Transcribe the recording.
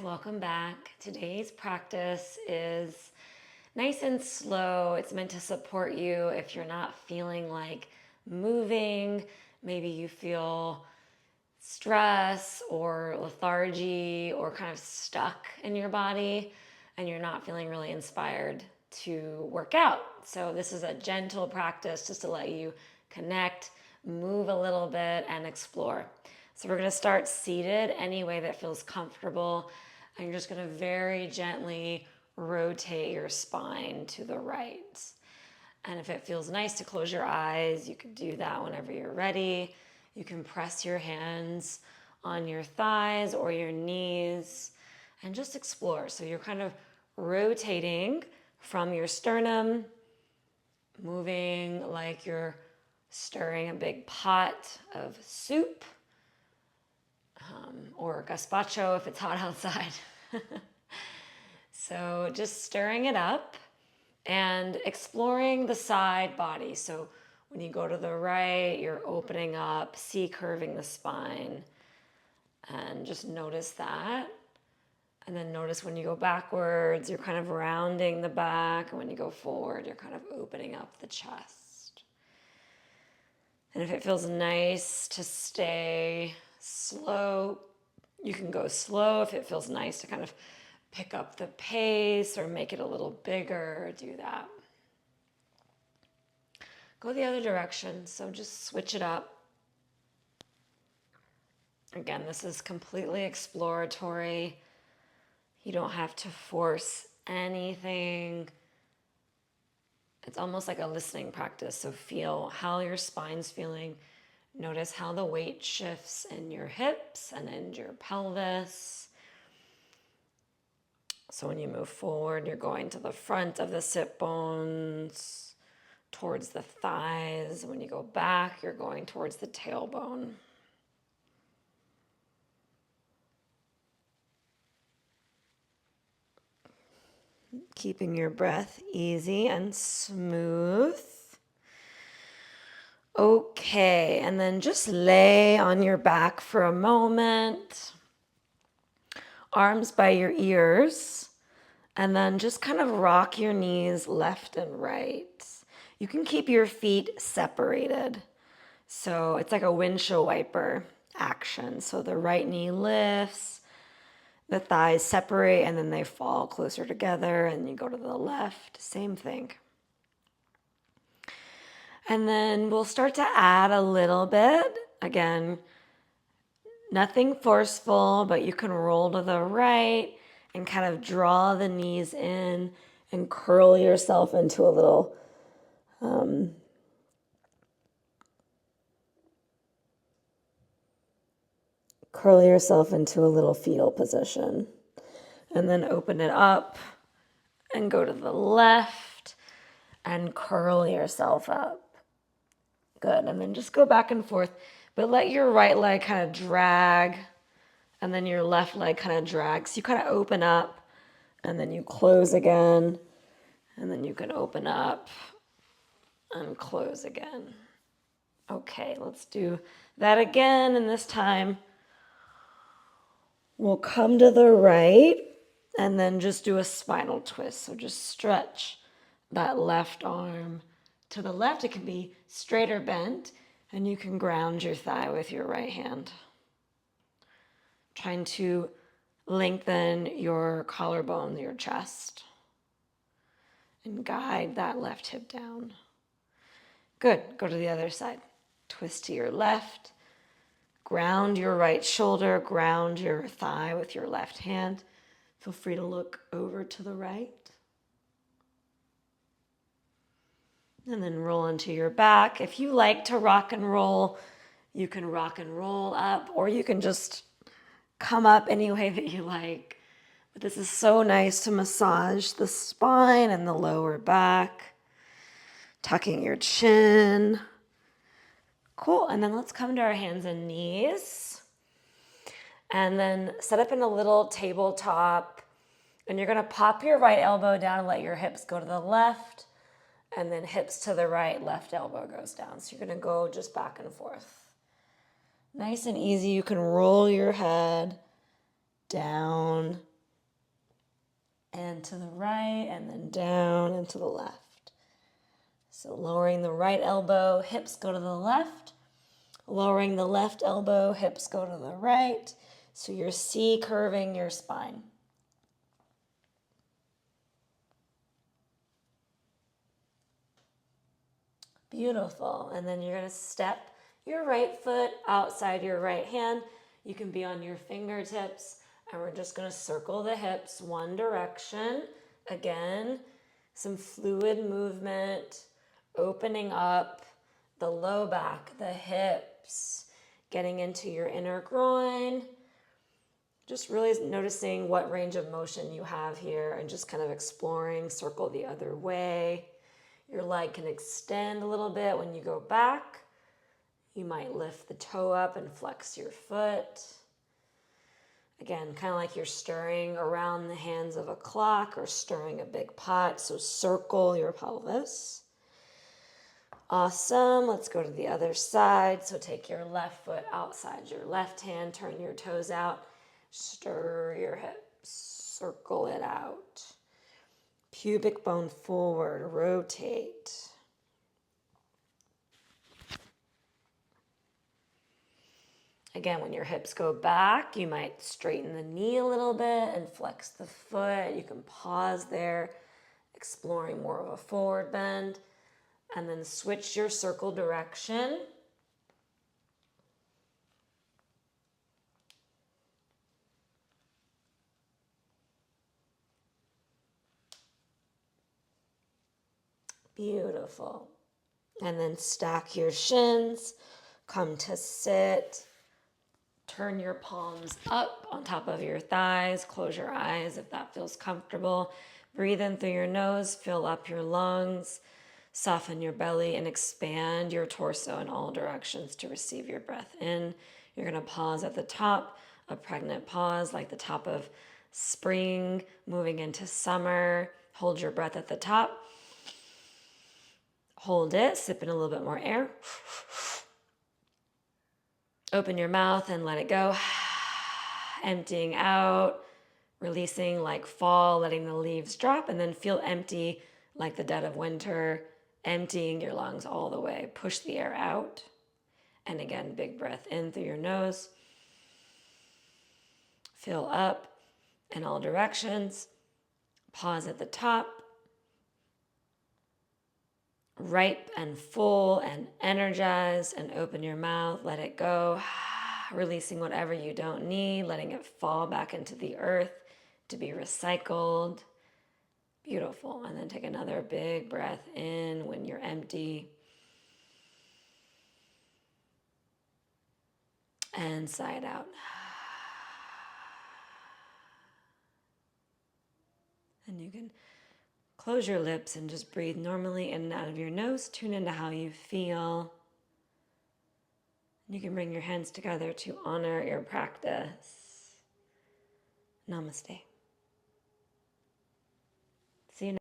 welcome back. Today's practice is nice and slow. It's meant to support you if you're not feeling like moving. Maybe you feel stress or lethargy or kind of stuck in your body and you're not feeling really inspired to work out. So this is a gentle practice just to let you connect, move a little bit, and explore. So we're going to start seated any way that feels comfortable. And you're just going to very gently rotate your spine to the right. And if it feels nice to close your eyes, you can do that whenever you're ready. You can press your hands on your thighs or your knees and just explore. So you're kind of rotating from your sternum, moving like you're stirring a big pot of soup. Or gazpacho if it's hot outside. So just stirring it up and exploring the side body. So when you go to the right, you're opening up, C-curving the spine, and just notice that. And then notice when you go backwards, you're kind of rounding the back, and when you go forward, you're kind of opening up the chest. And if it feels nice to stay slow, you can go slow. If it feels nice to kind of pick up the pace or make it a little bigger, do that. Go the other direction, so just switch it up. Again, this is completely exploratory. You don't have to force anything. It's almost like a listening practice, so feel how your spine's feeling. Notice how the weight shifts in your hips and in your pelvis. So when you move forward, you're going to the front of the sit bones, towards the thighs. When you go back, you're going towards the tailbone. Keeping your breath easy and smooth. Okay, and then just lay on your back for a moment. Arms by your ears. And then just kind of rock your knees left and right. You can keep your feet separated. So it's like a windshield wiper action. So the right knee lifts, the thighs separate, and then they fall closer together, and you go to the left, same thing. And then we'll start to add a little bit. Again, nothing forceful, but you can roll to the right and kind of draw the knees in and curl yourself into a little fetal position. And then open it up and go to the left and curl yourself up. Good. And then just go back and forth, but let your right leg kind of drag and then your left leg kind of drags. So you kind of open up and then you close again, and then you can open up and close again. Okay, let's do that again, and this time we'll come to the right and then just do a spinal twist. So just stretch that left arm to the left. It can be straight or bent, and you can ground your thigh with your right hand. Trying to lengthen your collarbone, your chest, and guide that left hip down. Good. Go to the other side. Twist to your left. Ground your right shoulder. Ground your thigh with your left hand. Feel free to look over to the right. And then roll into your back. If you like to rock and roll, you can rock and roll up, or you can just come up any way that you like. But this is so nice to massage the spine and the lower back, tucking your chin. Cool. And then let's come to our hands and knees. And then set up in a little tabletop. And you're going to pop your right elbow down and let your hips go to the left. And then hips to the right, left elbow goes down. So you're going to go just back and forth. Nice and easy. You can roll your head down then to the right, and then down and to the left. So lowering the right elbow, hips go to the left. Lowering the left elbow, hips go to the right. So you're C curving your spine. Beautiful. And then you're going to step your right foot outside your right hand. You can be on your fingertips. And we're just going to circle the hips one direction. Again, some fluid movement, opening up the low back, the hips, getting into your inner groin. Just really noticing what range of motion you have here and just kind of exploring. Circle the other way. Your leg can extend a little bit when you go back. You might lift the toe up and flex your foot. Again, kind of like you're stirring around the hands of a clock or stirring a big pot. So circle your pelvis. Awesome. Let's go to the other side. So take your left foot outside your left hand. Turn your toes out. Stir your hips. Circle it out. Pubic bone forward. Rotate. Again, when your hips go back, you might straighten the knee a little bit and flex the foot. You can pause there, exploring more of a forward bend, and then switch your circle direction. Beautiful. And then stack your shins, come to sit. Turn your palms up on top of your thighs. Close your eyes if that feels comfortable. Breathe in through your nose. Fill up your lungs. Soften your belly and expand your torso in all directions to receive your breath in. You're going to pause at the top, a pregnant pause like the top of spring moving into summer. Hold your breath at the top. Hold it. Sip in a little bit more air. Open your mouth and let it go. Emptying out, releasing like fall, letting the leaves drop, and then feel empty like the dead of winter, emptying your lungs all the way. Push the air out. And again, big breath in through your nose. Fill up in all directions. Pause at the top. Ripe and full and energized, and open your mouth. Let it go. Releasing whatever you don't need, letting it fall back into the earth to be recycled. Beautiful. And then take another big breath in when you're empty. And sigh it out. And you can close your lips and just breathe normally in and out of your nose. Tune into how you feel. You can bring your hands together to honor your practice. Namaste.